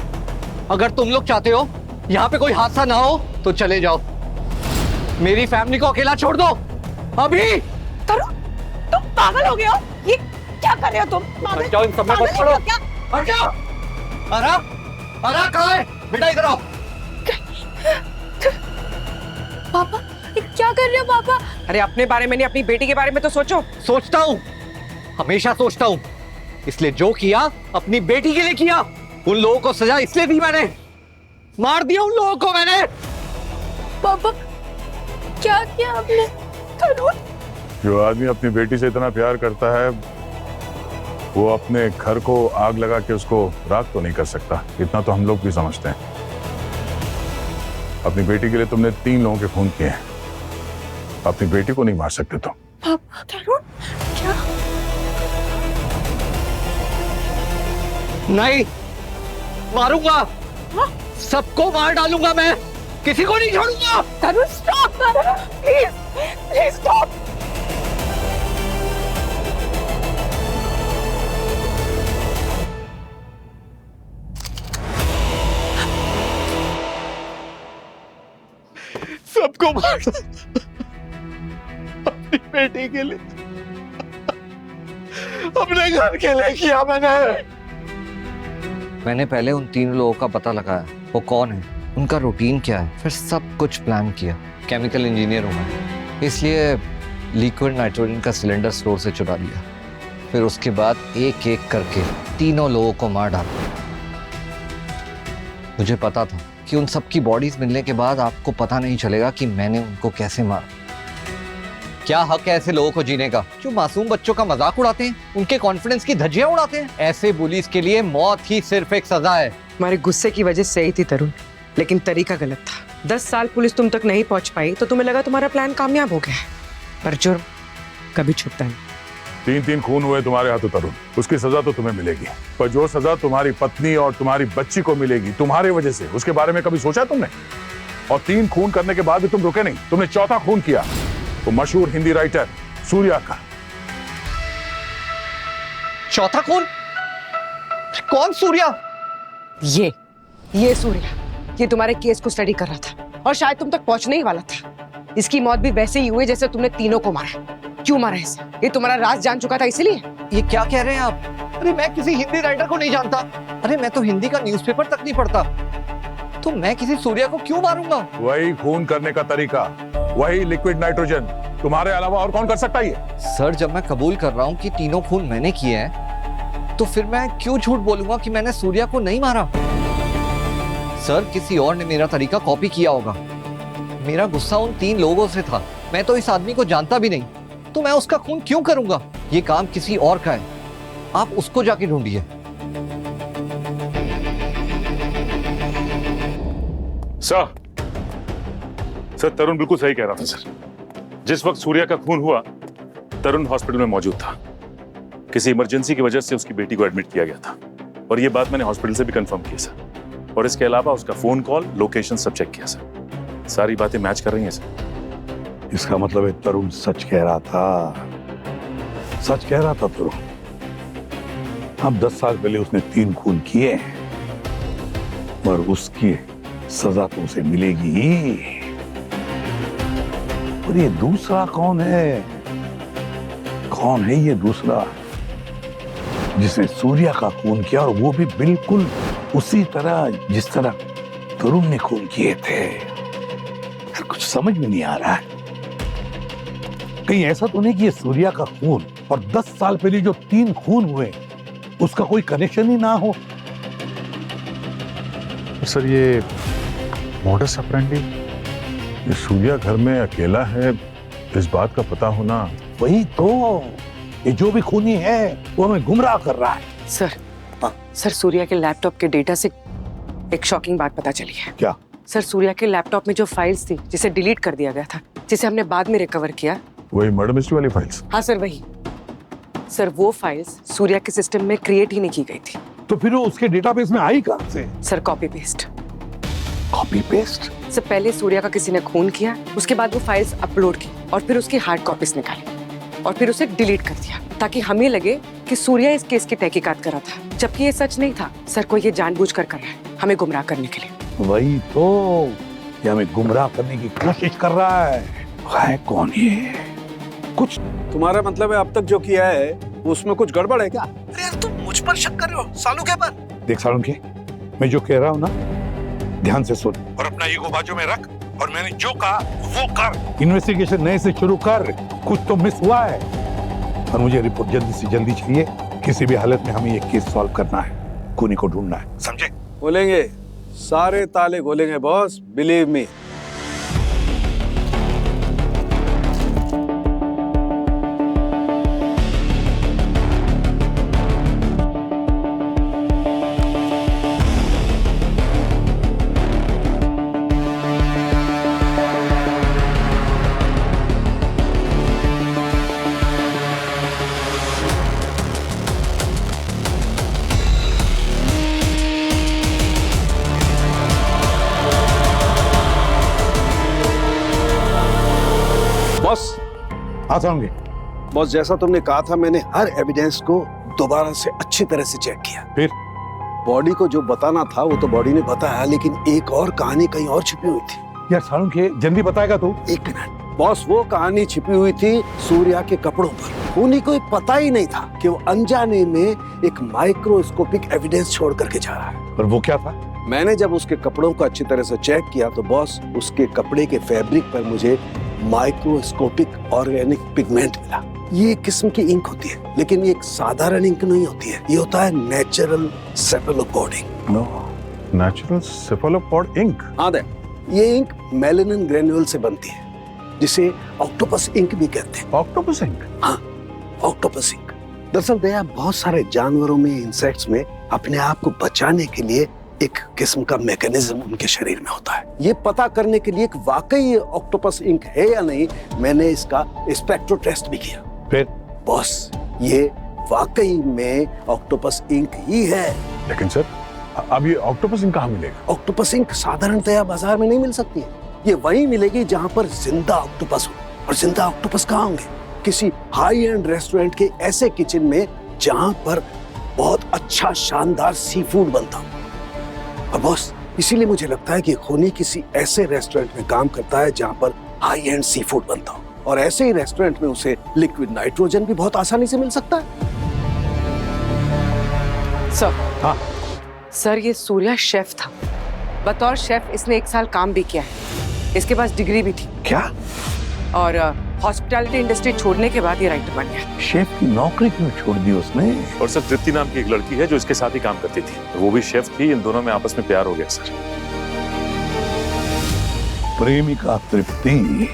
अगर तुम लोग चाहते हो यहाँ पे कोई हादसा ना हो तो चले जाओ, मेरी फैमिली को अकेला छोड़ दो अभी। तरुण, तुम पागल हो गए हो? ये क्या कर रहे हो तुम? हट जाओ, इन सब में मत पड़ो। हट जाओ। अरा, अरा कहाँ है? बेटा इधर आओ। पापा क्या कर रहे हो पापा? अरे अपने बारे में नहीं, अपनी बेटी के बारे में तो सोचो। सोचता हूँ, हमेशा सोचता हूँ, इसलिए जो किया अपनी बेटी के लिए किया। उन लोगों को सजा इसलिए दी मैंने, मार दिया उन लोगों को मैंने। पापा क्या किया आपने? तरुण, जो आदमी अपनी बेटी से इतना प्यार करता है वो अपने घर को आग लगा के उसको राख तो नहीं कर सकता, इतना तो हम लोग भी समझते हैं। अपनी बेटी के लिए तुमने 3 लोगों के खून किए हैं, अपनी बेटी को नहीं मार सकते तुम। पापा तरुण क्या? नहीं मारूंगा, सबको मार डालूंगा मैं, किसी को नहीं छोड़ूंगा। तरुण स्टॉप, प्लीज प्लीज स्टॉप। सबको मार अपनी बेटी के लिए, अपने घर के लिए किया मैंने पहले उन 3 लोगों का पता लगाया, वो कौन है, उनका रूटीन क्या है, फिर सब कुछ प्लान किया। केमिकल इंजीनियर हूं मैं, इसलिए लिक्विड नाइट्रोजन का सिलेंडर स्टोर से चुरा लिया। फिर उसके बाद एक एक करके 3 लोगों को मार डाला। मुझे पता था कि उन सबकी बॉडीज मिलने के बाद आपको पता नहीं चलेगा कि मैंने उनको कैसे मारा। क्या हक है ऐसे लोगों को जीने का जो मासूम बच्चों का मजाक उड़ाते हैं, उनके कॉन्फिडेंस की धज्जियां उड़ाते हैं? ऐसे बुलीज के लिए मौत ही सिर्फ एक सजा है। हमारे गुस्से की वजह से ही थी तरुण, लेकिन तरीका गलत था। 10 साल पुलिस तुम तक नहीं पहुंच पाई तो तुम्हें लगा तुम्हारा प्लान कामयाब हो गया है, पर जुर्म कभी छुपता नहीं। 3 खून हुए तुम्हारे हाथों तरुण, उसकी सजा तो तुम्हें मिलेगी, पर जो सजा तुम्हारी पत्नी और तुम्हारी बच्ची को मिलेगी तुम्हारी वजह से, उसके बारे में कभी सोचा तुमने? और 3 खून करने के बाद भी तुम रुके नहीं, तुमने 4था खून किया, वो मशहूर हिंदी राइटर सूर्या का। 4था खून? कौन सूर्या? ये सूर्या, ये तुम्हारे केस को स्टडी कर रहा था और शायद तुम तक पहुंचने ही वाला था। इसकी मौत भी वैसे ही हुई जैसे तुमने 3 को मारा। क्यों मारा इसे? ये तुम्हारा राज जान चुका था इसीलिए? ये क्या कह रहे हैं आप? अरे मैं किसी हिंदी राइटर को नहीं जानता, अरे मैं तो हिंदी का न्यूज़पेपर तक नहीं पढ़ता, तो मैं किसी सूर्या को क्यों मारूंगा? वही खून करने का तरीका, वही लिक्विड नाइट्रोजन, तुम्हारे अलावा और कौन कर सकता है ये? सर जब मैं कबूल कर रहा हूँ कि 3 खून मैंने किए हैं, तो फिर मैं क्यों झूठ बोलूंगा कि मैंने सूर्या को नहीं मारा? सर किसी और ने मेरा तरीका कॉपी किया होगा। मेरा गुस्सा उन 3 लोगों से था, मैं तो इस आदमी को जानता भी नहीं, तो मैं उसका खून क्यों करूंगा? ये काम किसी और का है, आप उसको जाके ढूंढिए। सर तरुण बिल्कुल सही कह रहा था सर। जिस वक्त सूर्या का खून हुआ तरुण हॉस्पिटल में मौजूद था, किसी इमरजेंसी की वजह से उसकी बेटी को एडमिट किया गया था, और ये बात मैंने हॉस्पिटल से भी कंफर्म की सर, और इसके अलावा उसका फोन कॉल, लोकेशन सब चेक किया सर। सारी बातें मैच कर रही हैं सर। इसका मतलब है तरुण सच कह रहा था, सच कह रहा था तरुण। अब 10 साल पहले उसने 3 खून किए, पर उसकी सजा तो उसे मिलेगी ही। और ये दूसरा कौन है? कौन है ये दूसरा? जिसने सूर्या का खून किया, और वो भी बिल्कुल उसी तरह जिस तरह तरुण ने खून किए थे। यार कुछ समझ में नहीं आ रहा है। कहीं ऐसा तो नहीं कि ये सूर्या का खून और 10 साल पहले जो 3 खून हुए उसका कोई कनेक्शन ही ना हो? सर ये मोडस ऑपरेंडी, ये सूर्या घर में अकेला है, इस बात का पता होना। वही तो, ये जो भी खूनी है वो हमें गुमराह कर रहा है। सर सूर्या के लैपटॉप के डेटा से एक शॉकिंग बात पता चली है। क्या? सर सूर्या के लैपटॉप में जो फाइल्स थी जिसे डिलीट कर दिया गया था, जिसे हमने बाद में रिकवर किया, वही मर्डर मिस्ट्री वाली फाइल्स? हाँ सर वही। सर वो फाइल्स सूर्या के सिस्टम में क्रिएट ही नहीं की गई थी। तो फिर वो उसके डेटाबेस में आई कहां से? Sir copy paste. Copy paste? Sir पहले सूर्या का किसी ने खून किया, उसके बाद वो फाइल्स अपलोड की और फिर उसकी हार्ड कॉपीज निकाली और फिर उसे डिलीट कर दिया ताकि हमें लगे कि सूर्या इस केस की तहकीकात कर रहा था, जबकि ये सच नहीं था। सर कोई ये जानबूझकर कर रहा है हमें गुमराह करने के लिए। वही तो, ये हमें गुमराह करने की कोशिश कर रहा है कौन ये? कुछ तुम्हारा मतलब है अब तक जो किया है उसमें कुछ गड़बड़ है क्या? अरे यार तुम मुझ पर शक कर रहे हो सालुके पर? देख सालुके, मैं जो कह रहा हूँ ना ध्यान से सुन और अपना ईगो बाजू में रख, और मैंने जो कहा वो कर। इन्वेस्टिगेशन नए से शुरू कर, कुछ तो मिस हुआ है और मुझे रिपोर्ट जल्दी से जल्दी चाहिए। किसी भी हालत में हमें ये केस सॉल्व करना है, खूनी को ढूंढना है, समझे? बोलेंगे, सारे ताले खोलेंगे बॉस, बिलीव मी। बॉस हाँ समझे। बॉस जैसा तुमने कहा था मैंने हर एविडेंस को दोबारा से अच्छी तरह से चेक किया। फिर बॉडी को जो बताना था वो तो बॉडी ने बताया, लेकिन एक और कहानी कहीं और छिपी हुई थी। यार सालुके जल्दी बताएगा तू? एक मिनट बॉस, वो कहानी छिपी हुई थी सूर्या के कपड़ों पर। खूनी को पता ही नहीं था कि वो अनजाने में एक माइक्रोस्कोपिक एविडेंस छोड़ करके जा रहा है। और वो क्या था? मैंने जब उसके कपड़ों को अच्छी तरह से चेक किया तो बॉस उसके कपड़े के फैब्रिक पर मुझे माइक्रोस्कोपिक ऑर्गेनिक पिगमेंट मिला। ये किस्म की इंक होती है, लेकिन ये एक साधारण इंक नहीं होती है, ये होता है natural cephalopod ink. Natural cephalopod ink? हाँ दे, ये इंक मेलानिन ग्रेन्यूल से बनती है, जिसे ऑक्टोपस इंक भी कहते हैं। Octopus ink? हाँ, ऑक्टोपस इंक। दरअसल दया बहुत सारे जानवरों में, इंसेक्ट्स में अपने आप को बचाने के लिए एक किस्म का मैकेनिज्म उनके शरीर में होता है। ये पता करने के लिए कि वाकई ये ऑक्टोपस इंक है या नहीं, मैंने इसका स्पेक्ट्रो टेस्ट भी किया। फिर बॉस ये वाकई में ऑक्टोपस इंक ही है। लेकिन सर अब ये ऑक्टोपस इंक कहाँ मिलेगा? ऑक्टोपस इंक साधारणतया बाजार में नहीं मिल सकती है। ये वहीं मिलेगी जहाँ पर जिंदा ऑक्टोपस हो। और जिंदा ऑक्टोपस कहाँ होंगे? किसी हाई एंड रेस्टोरेंट के ऐसे किचन में जहाँ पर बहुत अच्छा शानदार सी फूड बनता हो। और बॉस इसीलिए मुझे लगता है कि खूनी किसी ऐसे रेस्टोरेंट में काम करता है जहाँ पर हाई एंड सी फूड बनता हो, और ऐसे ही रेस्टोरेंट में उसे लिक्विड नाइट्रोजन भी बहुत आसानी से मिल सकता है। सर हाँ सर, ये सूर्या शेफ था। बतौर शेफ इसने 1 साल काम भी किया है, इसके पास डिग्री भी थी। क्या? और हॉस्पिटैलिटी इंडस्ट्री छोड़ने के बाद ये राइटर बन गया। शेफ की नौकरी क्यों छोड़ दी उसने? और सर तृप्ति नाम की एक लड़की है जो इसके साथ ही काम करती थी, वो भी शेफ थी। इन दोनों में आपस में प्यार हो गया सर। प्रेमिका तृप्ति,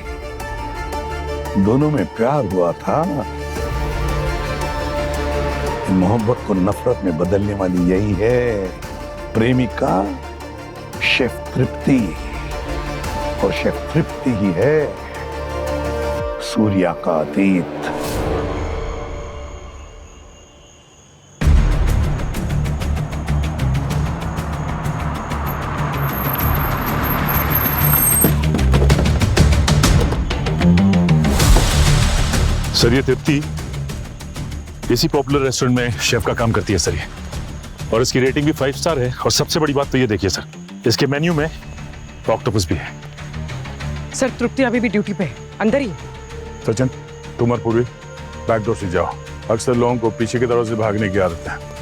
दोनों में प्यार हुआ था। मोहब्बत को नफरत में बदलने वाली यही है, प्रेमिका शेफ तृप्ति, और शेफ तृप्ति ही है सूर्या का अतीत। सर ये तृप्ति इसी पॉपुलर रेस्टोरेंट में शेफ का काम करती है सर ये, और इसकी रेटिंग भी 5 स्टार है। और सबसे बड़ी बात तो ये देखिए सर, इसके मेन्यू में ऑक्टोपस भी है। सर तृप्ति अभी भी ड्यूटी पे है, अंदर ही। सचिन तुम और पूर्वी बैक डोर से जाओ, अक्सर लोगों को पीछे की तरफ से भागने की आदत है।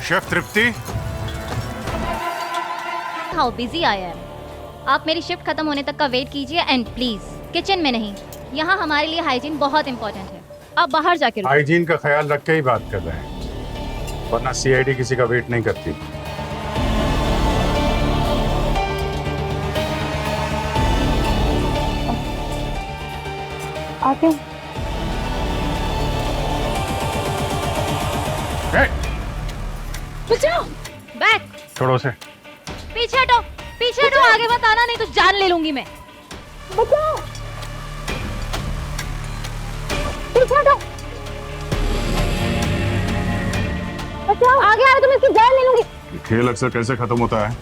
Chef Tripti, how busy I am. आप मेरी शिफ्ट खत्म होने तक का वेट कीजिए एंड प्लीज किचन में नहीं, यहाँ हमारे लिए हाइजीन बहुत इंपॉर्टेंट है। आप बाहर जाके रुको। हाइजीन का ख्याल रख के ही बात कर रहे हैं, वरना सीआईडी किसी का वेट नहीं करती। आते हैं। बचाओ, बैक, छोड़ो से। पीछे हटो, पीछे हटो, आगे मत आना नहीं तो जान ले लूंगी मैं। बचाओ, पीछे हटो, बचाओ, आगे आओ तो मैं इसकी जान ले लूंगी। खेल अक्सर कैसे खत्म होता है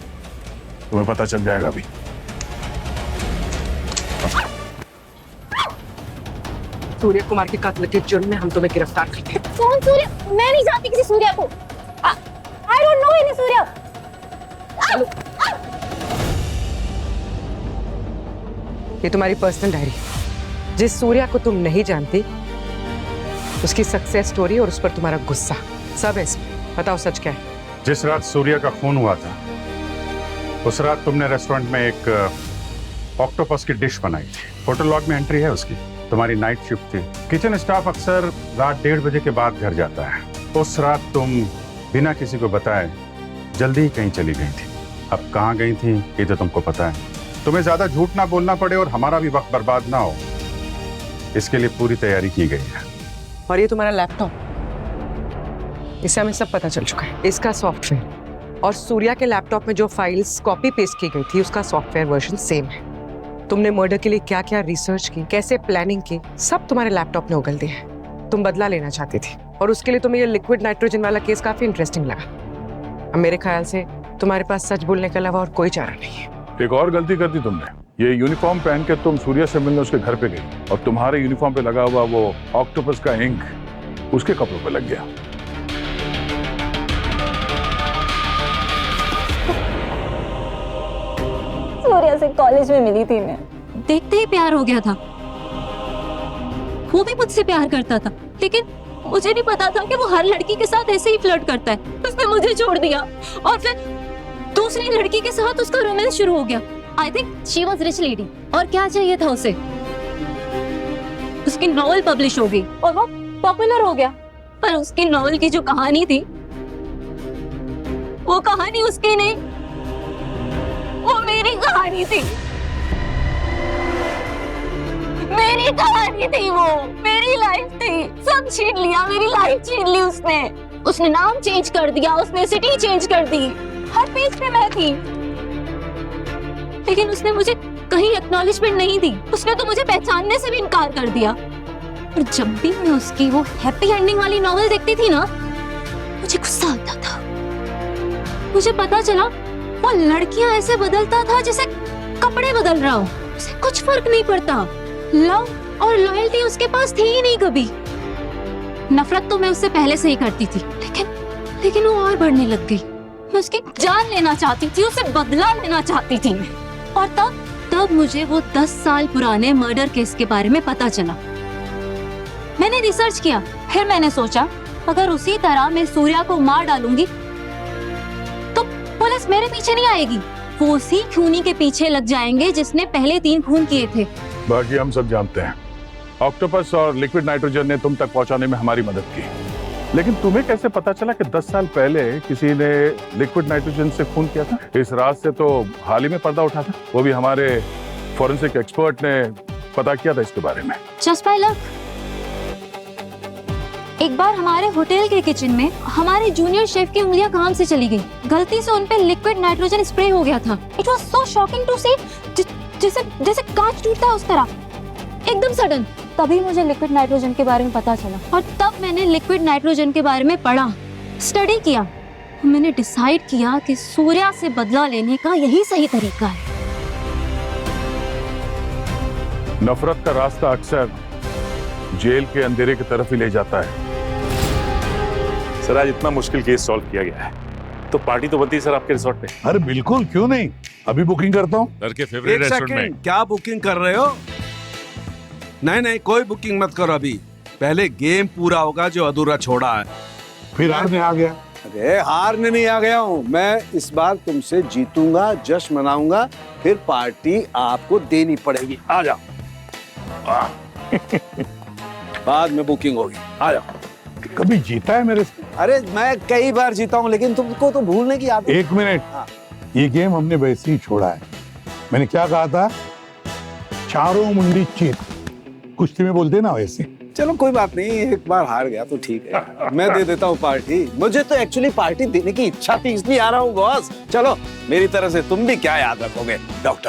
तुम्हें पता चल जाएगा अभी। सूर्य कुमार के कातिल के जुर्म में हम तुम्हें गिरफ्तार करते हैं। कौन सूर्य? मैं नहीं जानती किसी सूर्य को। I don't know any सूर्य। ये तुम्हारी पर्सनल डायरी है। जिस सूर्या को तुम नहीं जानती उसकी सक्सेस स्टोरी और उस पर तुम्हारा गुस्सा सब है इसमें। बताओ सच क्या है? जिस रात सूर्य का खून हुआ था उस रात तुमने रेस्टोरेंट में एक ऑक्टोपस की डिश बनाई थी। होटल लॉग में एंट्री है उसकी। तुम्हारी नाइट शिफ्ट थी। किचन स्टाफ अक्सर रात 1:30 बजे के बाद घर जाता है। उस रात तुम बिना किसी को बताए जल्दी ही कहीं चली गई थी। अब कहाँ गई थी ये तो तुमको पता है। तुम्हें ज्यादा झूठ ना बोलना पड़े और हमारा भी वक्त बर्बाद ना हो, इसके लिए पूरी तैयारी की गई है। और ये तुम्हारा लैपटॉप, इससे हमें सब पता चल चुका है। इसका सॉफ्टवेयर और सूर्या के लैपटॉप में जो फाइल्स कॉपी पेस्ट की गई थी उसका सॉफ्टवेयर वर्जन सेम है। तुमने मर्डर के लिए क्या क्या रिसर्च की, कैसे प्लानिंग की, सब तुम्हारे लैपटॉप ने उगल दिया है। तुम बदला लेना चाहती थी और उसके लिए तुम्हें ये लिक्विड नाइट्रोजन वाला केस काफी इंटरेस्टिंग लगा। अब मेरे ख्याल से तुम्हारे पास सच बोलने के अलावा और कोई चारा नहीं है। एक और गलती कर दी तुमने। ये यूनिफॉर्म पहन के तुम सूर्या से मिलने उसके घर पे गई और तुम्हारे यूनिफॉर्म पे लगा हुआ वो ऑक्टोपस का इंक उसके कपड़ों पे लग गया। सूर्या से कॉलेज में मिली थी मैं। देखते ही प्यार हो गया था। वो भी मुझसे प्यार करता था, लेकिन मुझे नहीं पता था कि वो हर लड़की के साथ ऐसे ही फ्लर्ट करता है। उसने मुझे छोड़ दिया और फिर दूसरी लड़की के साथ उसका रोमांस शुरू हो गया। I think she was rich lady. और क्या चाहिए था उसे? उसकी नॉवल पब्लिश हो गई और वो पॉपुलर हो गया। पर उसकी नॉवल की जो कहानी थी वो कहानी उसकी नहीं, वो मेरी कहानी थी। मेरी कहानी थी, वो मेरी लाइफ थी। सब छीन लिया, मेरी लाइफ छीन ली उसने। उसने नाम चेंज कर दिया, उसने सिटी चेंज कर दी। हर पेज पे मैं थी, लेकिन उसने मुझे कहीं एक्नॉलेजमेंट नहीं दी। उसने तो मुझे पहचानने से भी इनकार कर दिया। और जब भी मैं उसकी वो हैप्पी एंडिंग वाली नॉवेल देखती थी ना, मुझे गुस्सा आता था। मुझे पता चला वो लड़कियां ऐसे बदलता था जैसे कपड़े बदल रहा हो। उसे कुछ फर्क नहीं पड़ता। लव और लॉयल्टी उसके पास थी ही नहीं कभी। नफरत तो मैं उससे पहले से ही करती थी, लेकिन वो और बढ़ने लग गई। मैं उसकी जान लेना चाहती थी, उसे बदला लेना चाहती थी मैं। और तब मुझे वो 10 साल पुराने मर्डर केस के बारे में पता चला। मैंने रिसर्च किया, फिर मैंने सोचा अगर उसी तरह मैं सूर्या को मार डालूंगी तो पुलिस मेरे पीछे नहीं आएगी। वो उसी खूनी के पीछे लग जाएंगे जिसने पहले 3 खून किए थे। बाकी हम सब जानते हैं ऑक्टोपस और लिक्विड नाइट्रोजन ने तुम तक पहुंचाने में हमारी मदद की, लेकिन तुम्हें कैसे पता चला कि 10 साल पहले किसी ने लिक्विड नाइट्रोजन से खून किया था? इस रात से तो हाल ही में पर्दा उठा था, वो भी हमारे फॉरेंसिक एक्सपर्ट ने पता किया था इसके बारे में। Just by luck. एक बार हमारे होटल के किचन में हमारे जूनियर शेफ की उंगलियां काम से चली गई। गलती से उन पे लिक्विड नाइट्रोजन स्प्रे हो गया था। It was so shocking to see, जैसे कांच टूटता है उस तरह, एकदम सडन। तभी मुझे लिक्विड नाइट्रोजन के बारे में पता चला और तब मैंने लिक्विड नाइट्रोजन के बारे में पढ़ा, स्टडी किया। मैंने डिसाइड किया कि सूर्या से बदला लेने का यही सही तरीका है। नफरत का रास्ता अक्सर जेल के अंधेरे की तरफ ही ले जाता है। सर आज इतना मुश्किल केस सॉल्व किया गया है, तो पार्टी तो बनती है सर आपके रिसोर्ट पे। अरे बिल्कुल, क्यों नहीं, अभी बुकिंग करता हूँ। सर के फेवरेट रेस्टोरेंट में। क्या बुकिंग कर रहे हो? नहीं नहीं, कोई बुकिंग मत करो अभी, पहले गेम पूरा होगा जो अधूरा छोड़ा है। फिर हारने आ गया। अरे हारने नहीं आ गया हूँ मैं, इस बार तुमसे जीतूंगा, जश्न मनाऊंगा, फिर पार्टी आपको देनी पड़ेगी। आ जाओ। बाद में बुकिंग होगी, आ जाओ। कभी जीता है मेरे से? अरे मैं कई बार जीता हूँ, लेकिन तुमको तो भूलने की आदत। एक मिनट, ये गेम हमने वैसे ही छोड़ा है। मैंने क्या कहा था? चारों मुंडी चीत, कुश्ती में बोलते ना वैसे। चलो कोई बात नहीं, एक बार हार गया तो ठीक है, मैं दे देता हूँ पार्टी। मुझे तो एक्चुअली पार्टी देने की इच्छा थी, इसलिए आ रहा हूँ बॉस। चलो मेरी तरफ से तुम भी क्या याद रखोगे डॉक्टर।